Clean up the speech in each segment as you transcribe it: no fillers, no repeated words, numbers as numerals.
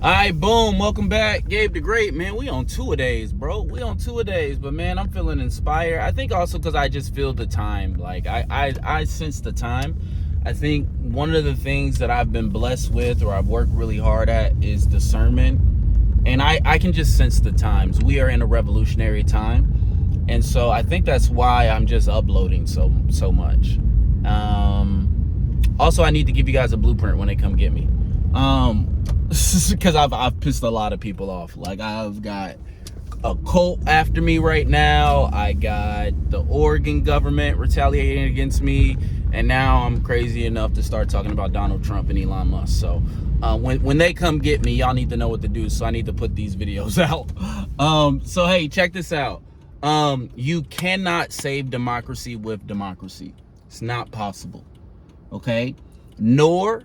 All right, boom. Welcome back. Gabe the Great, man. We on two-a-days, bro. We on two-a-days. But, man, I'm feeling inspired. I think also because I just feel the time. Like, I sense the time. I think one of the things that I've been blessed with or I've worked really hard at is discernment. And I can just sense the times. We are in a revolutionary time. And so I think that's why I'm just uploading so much. Also, I need to give you guys a blueprint when they come get me. Because I've pissed a lot of people off. Like, I've got a cult after me right now. I got the Oregon government retaliating against me, and now I'm crazy enough to start talking about Donald Trump and Elon Musk. So when they come get me, y'all need to know what to do. So I need to put these videos out. So hey, check this out. You cannot save democracy with democracy. It's not possible. Okay? Nor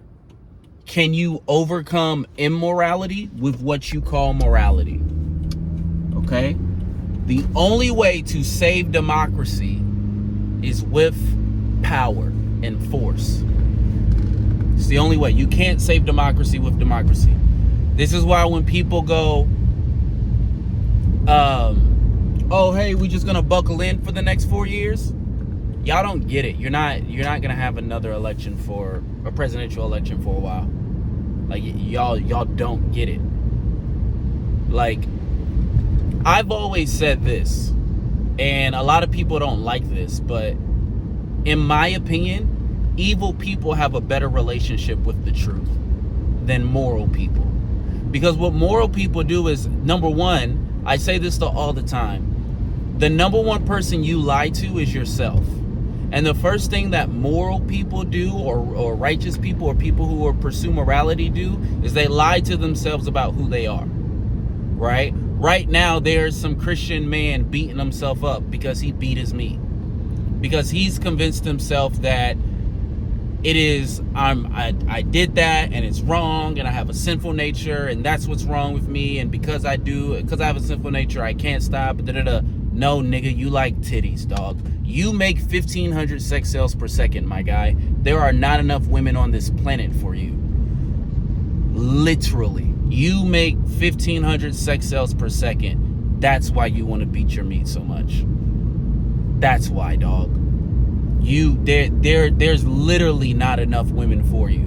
can you overcome immorality with what you call morality? Okay? The only way to save democracy is with power and force. It's the only way. You can't save democracy with democracy. This is why when people go, oh, hey, we just gonna buckle in for the next 4 years, y'all don't get it. You're not gonna have another election for a presidential election for a while. Like, y'all don't get it. Like, I've always said this, and a lot of people don't like this, but in my opinion, evil people have a better relationship with the truth than moral people. Because what moral people do is, number one, I say this all the time, the number one person you lie to is yourself. And the first thing that moral people do, or righteous people, or people who pursue morality do, is they lie to themselves about who they are, right? Right now, there's some Christian man beating himself up because he beat his meat. Because he's convinced himself that it is, I did that and it's wrong and I have a sinful nature and that's what's wrong with me. And because I have a sinful nature, I can't stop. No, nigga, you like titties, dog. You make 1,500 sex cells per second, my guy. There are not enough women on this planet for you. Literally. You make 1,500 sex cells per second. That's why you want to beat your meat so much. That's why, dog. There's literally not enough women for you.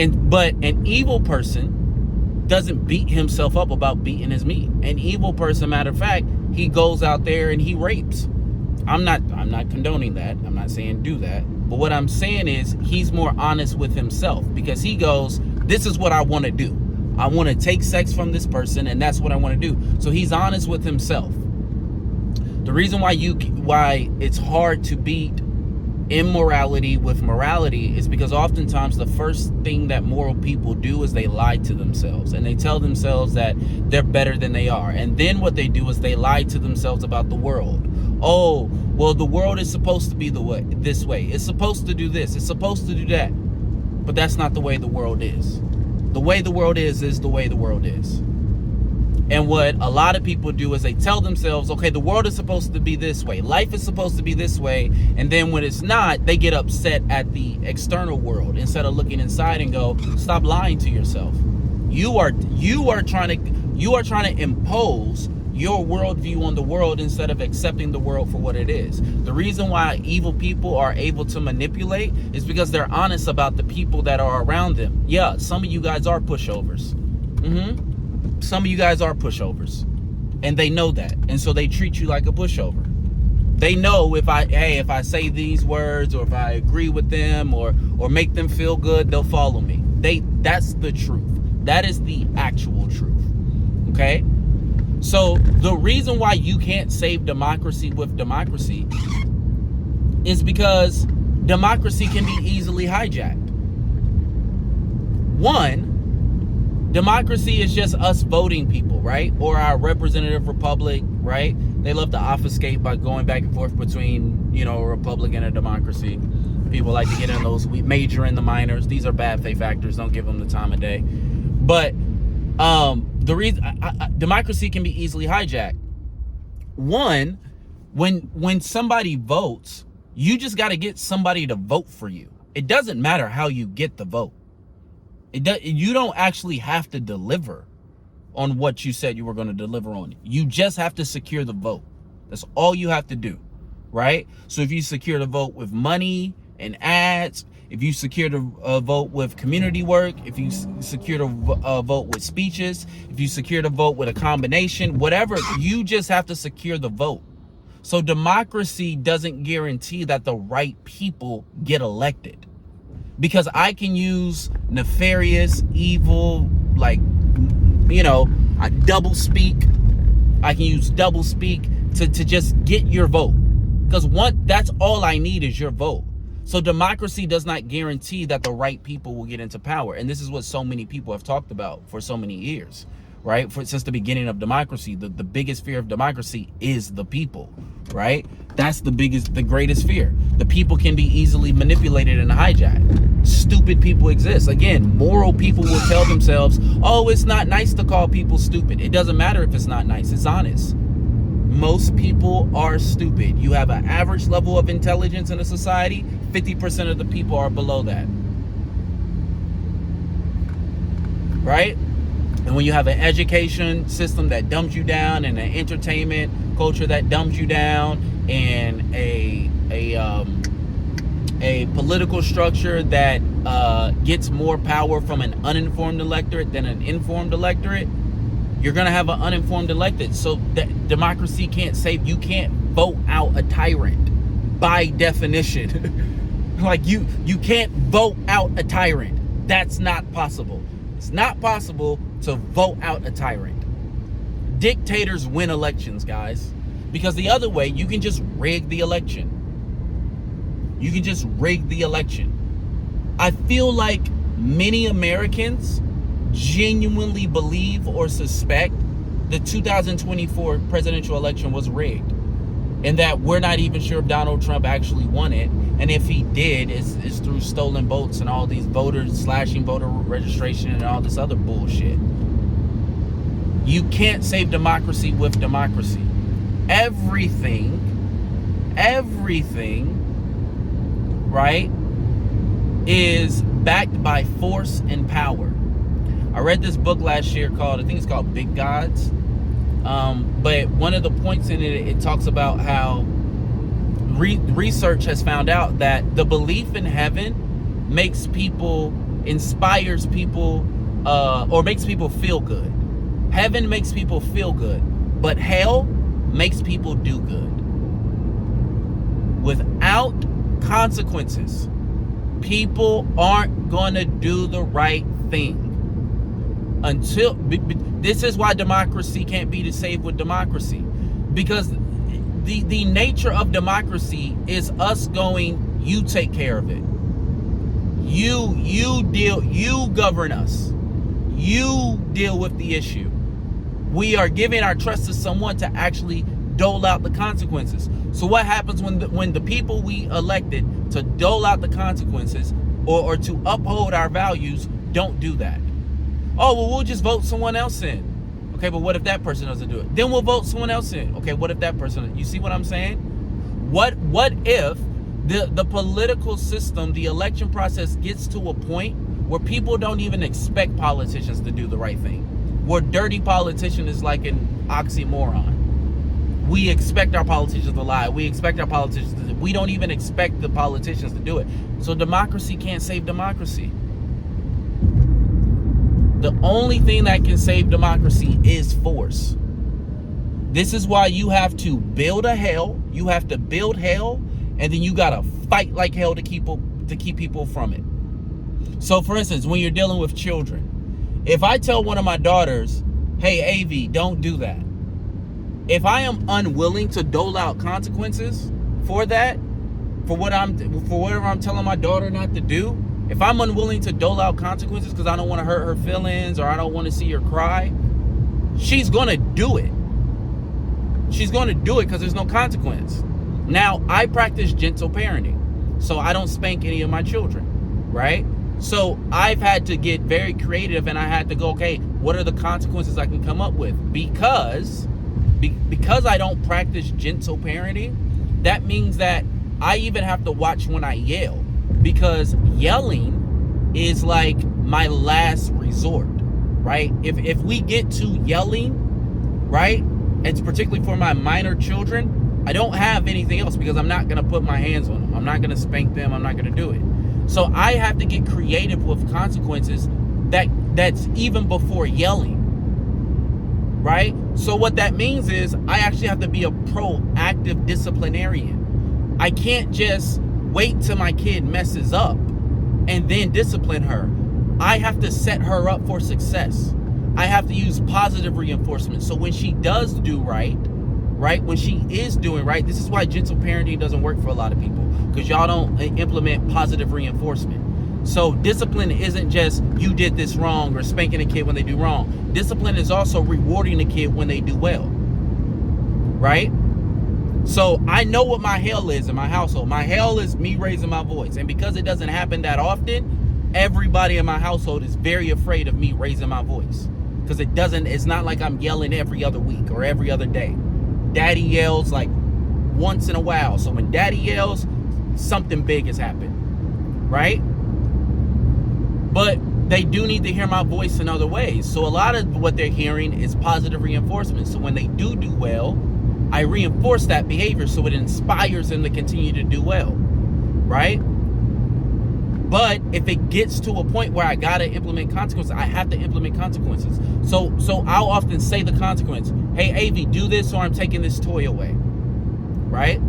But an evil person doesn't beat himself up about beating his meat. An evil person, matter of fact, he goes out there and he rapes. I'm not condoning that. I'm not saying do that. But what I'm saying is he's more honest with himself, because he goes, this is what I want to do. I want to take sex from this person, and that's what I want to do. So he's honest with himself. The reason why it's hard to beat immorality with morality is because oftentimes the first thing that moral people do is they lie to themselves, and they tell themselves that they're better than they are. And then what they do is they lie to themselves about the world. Oh, well, the world is supposed to be this way. It's supposed to do this. It's supposed to do that. But that's not the way the world is. The way the world is the way the world is. And what a lot of people do is they tell themselves, okay, the world is supposed to be this way. Life is supposed to be this way. And then when it's not, they get upset at the external world instead of looking inside and go, stop lying to yourself. You are trying to impose your worldview on the world instead of accepting the world for what it is. The reason why evil people are able to manipulate is because they're honest about the people that are around them. Yeah, some of you guys are pushovers. Some of you guys are pushovers, and they know that, and so they treat you like a pushover. They know if I say these words, or if I agree with them, or make them feel good, they'll follow me. That's the truth. That is the actual truth. Okay? So the reason why you can't save democracy with democracy is because democracy can be easily hijacked. One, democracy is just us voting people, right? Or our representative republic, right? They love to obfuscate by going back and forth between, a republic and a democracy. People like to get in those, we major in the minors. These are bad faith actors. Don't give them the time of day. But the reason democracy can be easily hijacked. One, when somebody votes, you just got to get somebody to vote for you. It doesn't matter how you get the vote. You don't actually have to deliver on what you said you were going to deliver on. You just have to secure the vote. That's all you have to do, right? So if you secure the vote with money and ads, if you secure the vote with community work, if you secure the vote with speeches, if you secure the vote with a combination, whatever, you just have to secure the vote. So democracy doesn't guarantee that the right people get elected, because I can use nefarious, evil, like, I double speak. I can use double speak to just get your vote, because that's all I need is your vote. So democracy does not guarantee that the right people will get into power. And this is what so many people have talked about for so many years, right? Since the beginning of democracy, the biggest fear of democracy is the people, right? That's the greatest fear. The people can be easily manipulated and hijacked. Stupid people exist. Again, moral people will tell themselves, oh, it's not nice to call people stupid. It doesn't matter if it's not nice, it's honest. Most people are stupid. You have an average level of intelligence in a society, 50% of the people are below that. Right? And when you have an education system that dumbs you down, and an entertainment culture that dumbs you down, and a political structure that gets more power from an uninformed electorate than an informed electorate, you're going to have an uninformed electorate. So that democracy can't save. You can't vote out a tyrant by definition. Like you can't vote out a tyrant. That's not possible. It's not possible to vote out a tyrant. Dictators win elections, guys, because the other way, you can just rig the election. You can just rig the election. I feel like many Americans genuinely believe or suspect the 2024 presidential election was rigged, and that we're not even sure if Donald Trump actually won it. And if he did, it's through stolen votes and all these voters slashing voter registration and all this other bullshit. You can't save democracy with democracy. Everything, right, is backed by force and power. I read this book last year called, I think it's called Big Gods. But one of the points in it, it talks about how research has found out that the belief in heaven inspires people, or makes people feel good. Heaven makes people feel good, but hell makes people do good. Without consequences, people aren't gonna do the right thing. This is why democracy can't be saved with democracy, because the nature of democracy is us going, you take care of it, you govern us, you deal with the issue. We are giving our trust to someone to actually dole out the consequences. So what happens when the people we elected to dole out the consequences, or to uphold our values, don't do that? Oh, well, we'll just vote someone else in. Okay, but what if that person doesn't do it? Then we'll vote someone else in. Okay, what if that person, you see what I'm saying? What if the political system, the election process gets to a point where people don't even expect politicians to do the right thing? Where dirty politician is like an oxymoron. We expect our politicians to lie. We expect our politicians to, we don't even expect the politicians to do it. So democracy can't save democracy. The only thing that can save democracy is force. This is why you have to build a hell. You have to build hell, and then you gotta fight like hell to keep people from it. So for instance, when you're dealing with children, if I tell one of my daughters, hey, AV, don't do that. If I am unwilling to dole out consequences for that, for whatever I'm telling my daughter not to do, if I'm unwilling to dole out consequences because I don't want to hurt her feelings, or I don't want to see her cry, she's going to do it. She's going to do it because there's no consequence. Now, I practice gentle parenting, so I don't spank any of my children, right? So I've had to get very creative, and I had to go, okay, what are the consequences I can come up with? Because I don't practice gentle parenting, that means that I even have to watch when I yell, because yelling is like my last resort, right? If we get to yelling, right, it's particularly for my minor children, I don't have anything else because I'm not going to put my hands on them. I'm not going to spank them. I'm not going to do it. So I have to get creative with consequences that's even before yelling, right? So what that means is I actually have to be a proactive disciplinarian. I can't just wait till my kid messes up and then discipline her. I have to set her up for success. I have to use positive reinforcement. So when she does do right, when she is doing right, this is why gentle parenting doesn't work for a lot of people, because y'all don't implement positive reinforcement. So discipline isn't just you did this wrong or spanking a kid when they do wrong. Discipline is also rewarding a kid when they do well, right? So I know what my hell is in my household. My hell is me raising my voice. And because it doesn't happen that often, everybody in my household is very afraid of me raising my voice. Because it's not like I'm yelling every other week or every other day. Daddy yells like once in a while. So when daddy yells, something big has happened, right? But they do need to hear my voice in other ways. So a lot of what they're hearing is positive reinforcement. So when they do well, I reinforce that behavior so it inspires them to continue to do well, right? But if it gets to a point where I gotta implement consequences, I have to implement consequences. So I'll often say the consequence, hey, Avi, do this or I'm taking this toy away, right?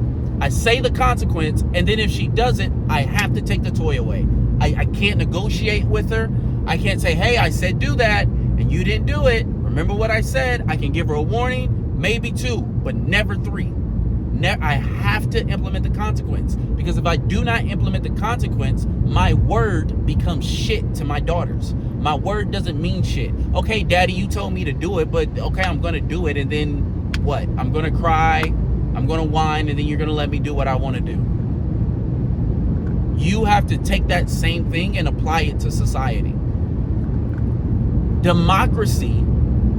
I say the consequence, and then if she doesn't, I have to take the toy away. I can't negotiate with her. I can't say, hey, I said do that, and you didn't do it. Remember what I said? I can give her a warning, maybe 2, but never 3. I have to implement the consequence, because if I do not implement the consequence, my word becomes shit to my daughters. My word doesn't mean shit. Okay, daddy, you told me to do it, but okay, I'm going to do it, and then what? I'm going to cry, I'm going to whine, and then you're going to let me do what I want to do. You have to take that same thing and apply it to society. Democracy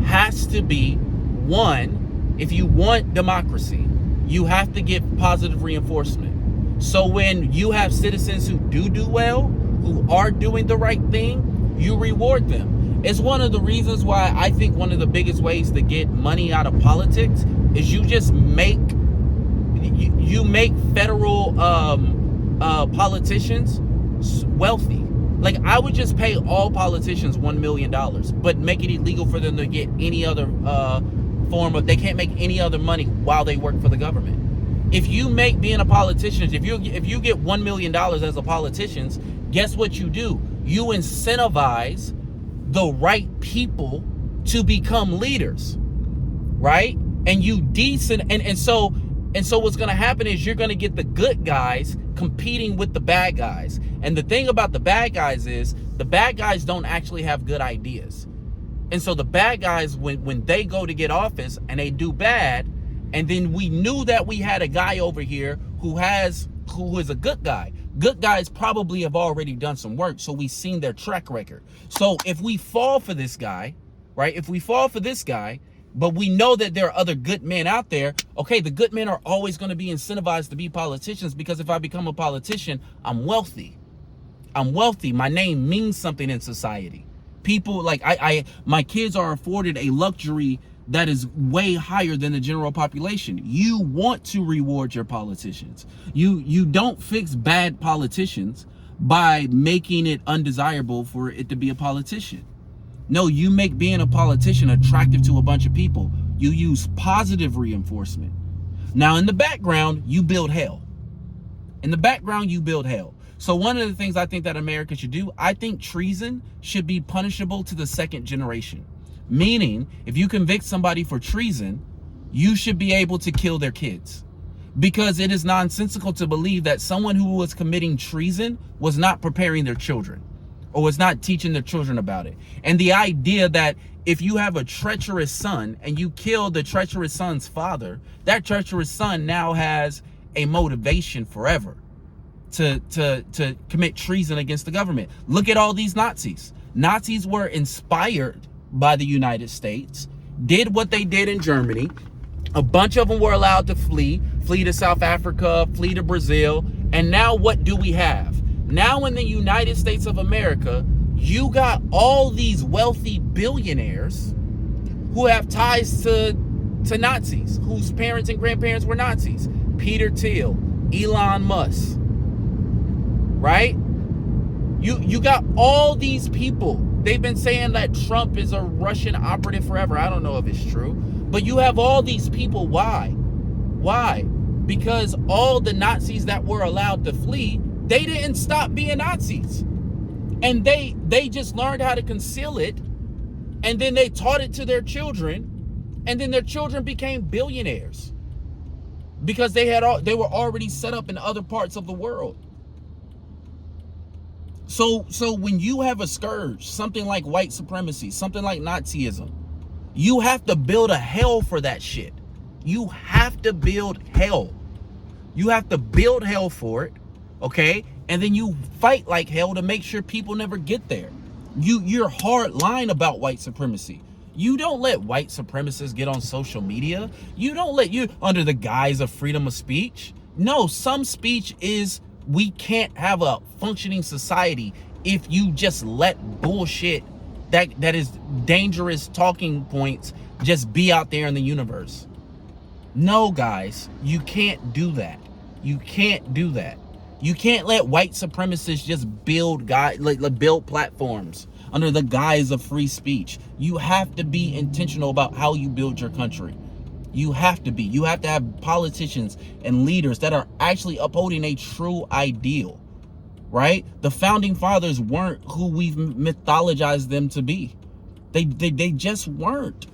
has to be, one, if you want democracy, you have to get positive reinforcement. So when you have citizens who do well, who are doing the right thing, you reward them. It's one of the reasons why I think one of the biggest ways to get money out of politics is you just make federal politicians wealthy. Like, I would just pay all politicians $1 million, but make it illegal for them to get any other they can't make any other money while they work for the government. If you make being a politician, if you get $1 million as a politician, guess what you do? You incentivize the right people to become leaders, right? And you and so what's going to happen is you're going to get the good guys competing with the bad guys. And the thing about the bad guys is the bad guys don't actually have good ideas. And so the bad guys, when they go to get office and they do bad, and then we knew that we had a guy over here who is a good guy. Good guys probably have already done some work, so we've seen their track record. So if we fall for this guy, right? If we fall for this guy, but we know that there are other good men out there, okay, the good men are always going to be incentivized to be politicians, because if I become a politician, I'm wealthy. My name means something in society. People like my kids are afforded a luxury that is way higher than the general population. You want to reward your politicians. You don't fix bad politicians by making it undesirable for it to be a politician. No, you make being a politician attractive to a bunch of people. You use positive reinforcement. Now, in the background, you build hell. So one of the things I think that America should do, I think treason should be punishable to the second generation. Meaning, if you convict somebody for treason, you should be able to kill their kids. Because it is nonsensical to believe that someone who was committing treason was not preparing their children, or was not teaching their children about it. And the idea that if you have a treacherous son and you kill the treacherous son's father, that treacherous son now has a motivation forever to commit treason against the government. Look at all these Nazis. Nazis were inspired by the United States, did what they did in Germany. A bunch of them were allowed to flee to South Africa, flee to Brazil. And now what do we have? Now in the United States of America, You got all these wealthy billionaires who have ties to Nazis, whose parents and grandparents were Nazis. Peter Thiel, Elon Musk, right? You got all these people. They've been saying that Trump is a Russian operative forever. I don't know if it's true, but you have all these people. Why? Because all the Nazis that were allowed to flee, they didn't stop being Nazis. And they just learned how to conceal it, and then they taught it to their children, and then their children became billionaires because they were already set up in other parts of the world. So when you have a scourge, something like white supremacy, something like Nazism, you have to build a hell for that shit. You have to build hell. You have to build hell for it, okay? And then you fight like hell to make sure people never get there. You're hard line about white supremacy. You don't let white supremacists get on social media. You don't let under the guise of freedom of speech. No, some speech is, we can't have a functioning society if you just let bullshit that is dangerous talking points just be out there in the universe. No, guys, you can't do that. You can't do that. You can't let white supremacists just build build platforms under the guise of free speech. You have to be intentional about how you build your country. You have to be. You have to have politicians and leaders that are actually upholding a true ideal, right? The founding fathers weren't who we've mythologized them to be. They just weren't.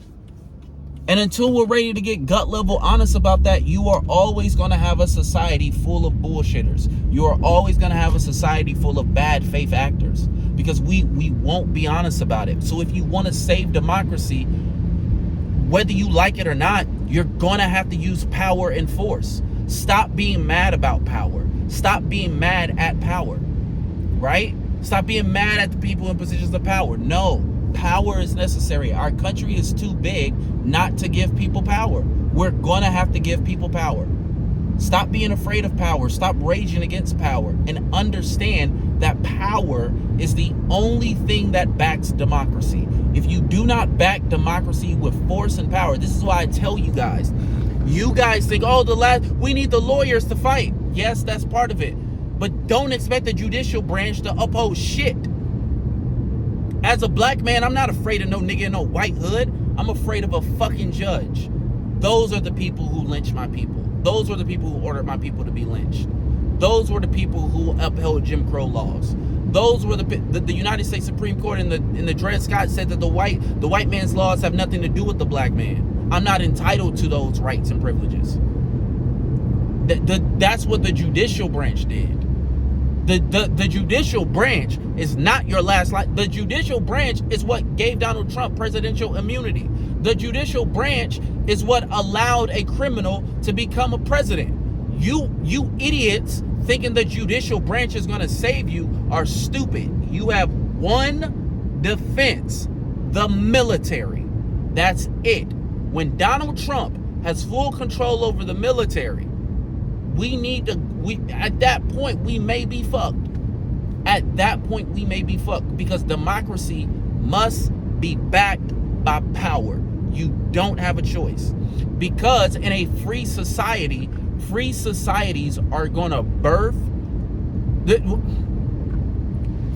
And until we're ready to get gut level honest about that, you are always going to have a society full of bullshitters. You are always going to have a society full of bad faith actors because we won't be honest about it. So if you want to save democracy, whether you like it or not, you're going to have to use power and force. Stop being mad about power. Stop being mad at power, right? Stop being mad at the people in positions of power. No, power is necessary. Our country is too big not to give people power. We're going to have to give people power. Stop being afraid of power. Stop raging against power and understand that power is the only thing that backs democracy. If you do not back democracy with force and power, this is why I tell you guys think, oh, we need the lawyers to fight. Yes, that's part of it. But don't expect the judicial branch to uphold shit. As a black man, I'm not afraid of no nigga in no white hood. I'm afraid of a fucking judge. Those are the people who lynch my people. Those were the people who ordered my people to be lynched. Those were the people who upheld Jim Crow laws. Those were the United States Supreme Court in the Dred Scott said that the white man's laws have nothing to do with the black man. I'm not entitled to those rights and privileges. That's what the judicial branch did. The judicial branch is not your last life. The judicial branch is what gave Donald Trump presidential immunity. The judicial branch is what allowed a criminal to become a president. You idiots thinking the judicial branch is going to save you are stupid. You have one defense, the military. That's it. When Donald Trump has full control over the military, at that point, we may be fucked. At that point, we may be fucked because democracy must be backed by power. You don't have a choice. Because in a free society, free societies are going to birth.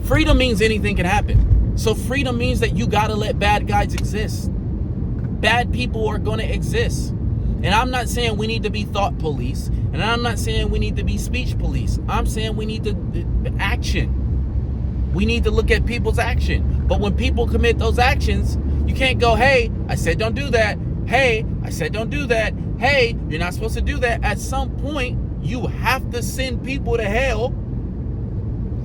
Freedom means anything can happen. So freedom means that you got to let bad guys exist. Bad people are going to exist. And I'm not saying we need to be thought police. And I'm not saying we need to be speech police. I'm saying we need to action. We need to look at people's action. But when people commit those actions, you can't go, hey, I said don't do that. Hey, I said don't do that. Hey, you're not supposed to do that. At some point, you have to send people to hell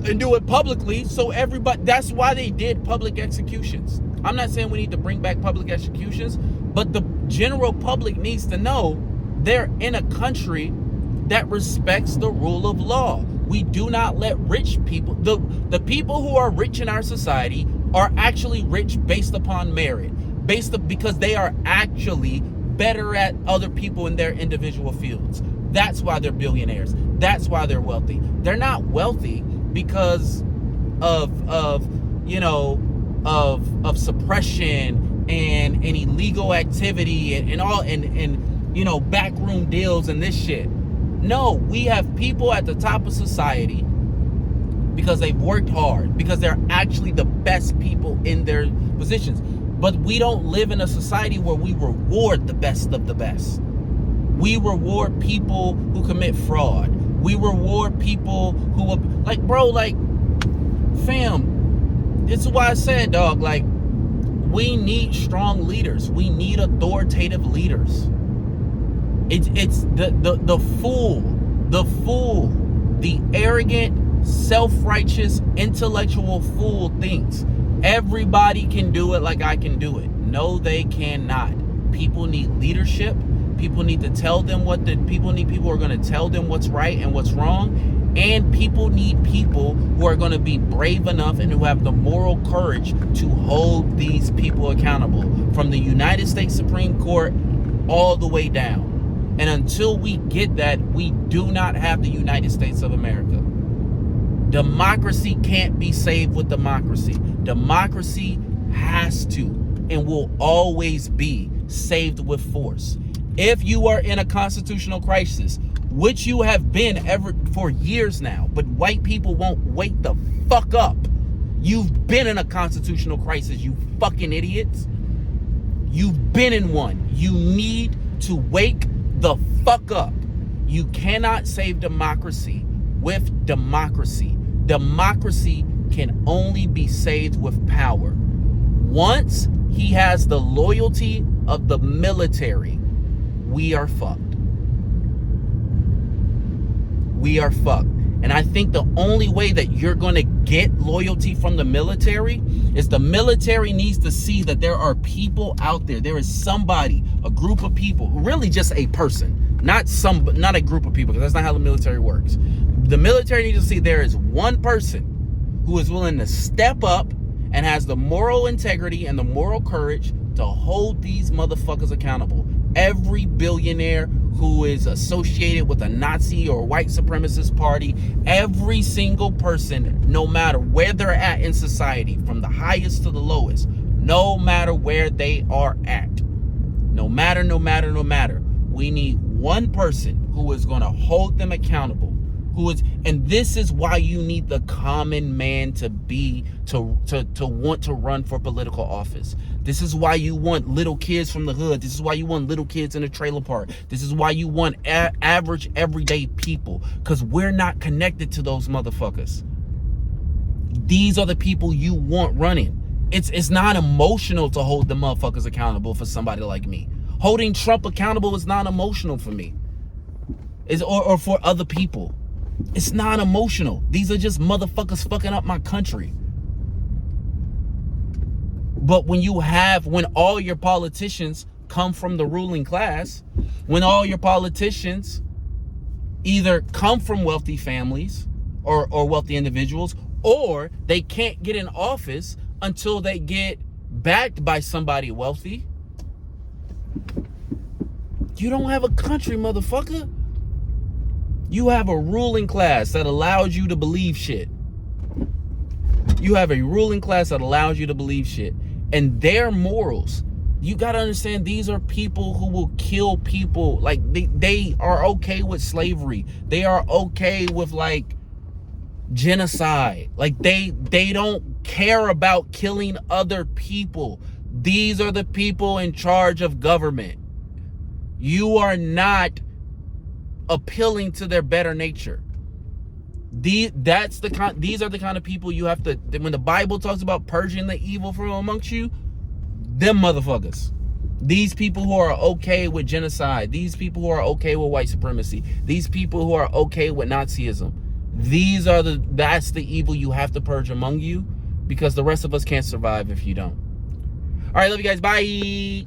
and do it publicly. So everybody, that's why they did public executions. I'm not saying we need to bring back public executions, but the general public needs to know they're in a country that respects the rule of law. We do not let rich people, the people who are rich in our society are actually rich based upon merit, because they are actually better at other people in their individual fields. That's why they're billionaires. That's why they're wealthy. They're not wealthy because of of suppression and illegal activity and all and backroom deals and this shit. No, we have people at the top of society because they've worked hard, because they're actually the best people in their positions. But we don't live in a society where we reward the best of the best. We reward people who commit fraud. We reward people who are fam, this is why I said, dog, we need strong leaders. We need authoritative leaders. It's the fool, the arrogant, self-righteous, intellectual fool thinks everybody can do it like I can do it. No, they cannot. People need leadership. People need to tell them people who are going to tell them what's right and what's wrong. And people need people who are going to be brave enough and who have the moral courage to hold these people accountable, from the United States Supreme Court all the way down. And until we get that, we do not have the United States of America. Democracy can't be saved with democracy. Democracy has to and will always be saved with force. If you are in a constitutional crisis, which you have been for years now, but white people won't wake the fuck up. You've been in a constitutional crisis, you fucking idiots. You've been in one. You need to wake the fuck up. You cannot save democracy with democracy. Democracy can only be saved with power. Once he has the loyalty of the military, we are fucked. We are fucked. And I think the only way that you're going to get loyalty from the military is the military needs to see that there are people out there. There is somebody, a group of people, really just a person, not a group of people, because that's not how the military works. The military needs to see there is one person who is willing to step up and has the moral integrity and the moral courage to hold these motherfuckers accountable. Every billionaire who is associated with a Nazi or white supremacist party, every single person, no matter where they're at in society, from the highest to the lowest, no matter where they are at, no matter, we need one person who is going to hold them accountable. And this is why you need the common man to want to run for political office. This is why you want little kids from the hood. This is why you want little kids in a trailer park. This is why you want average, everyday people, because we're not connected to those motherfuckers. These are the people you want running. It's not emotional to hold the motherfuckers accountable for somebody like me. Holding Trump accountable is not emotional for me. Or for other people. It's not emotional. These are just motherfuckers fucking up my country. But when all your politicians come from the ruling class, when all your politicians either come from wealthy families or wealthy individuals, or they can't get in office until they get backed by somebody wealthy, you don't have a country, motherfucker. You have a ruling class that allows you to believe shit. You have a ruling class that allows you to believe shit. And their morals, you gotta understand, these are people who will kill people. Like, they are okay with slavery. They are okay with, genocide. Like, they don't care about killing other people. These are the people in charge of government. You are not appealing to their better nature. These are the kind of people you have to, when the Bible talks about purging the evil from amongst you, them motherfuckers. These people who are okay with genocide, these people who are okay with white supremacy, these people who are okay with Nazism, that's the evil you have to purge among you, because the rest of us can't survive if you don't. All right, love you guys. Bye.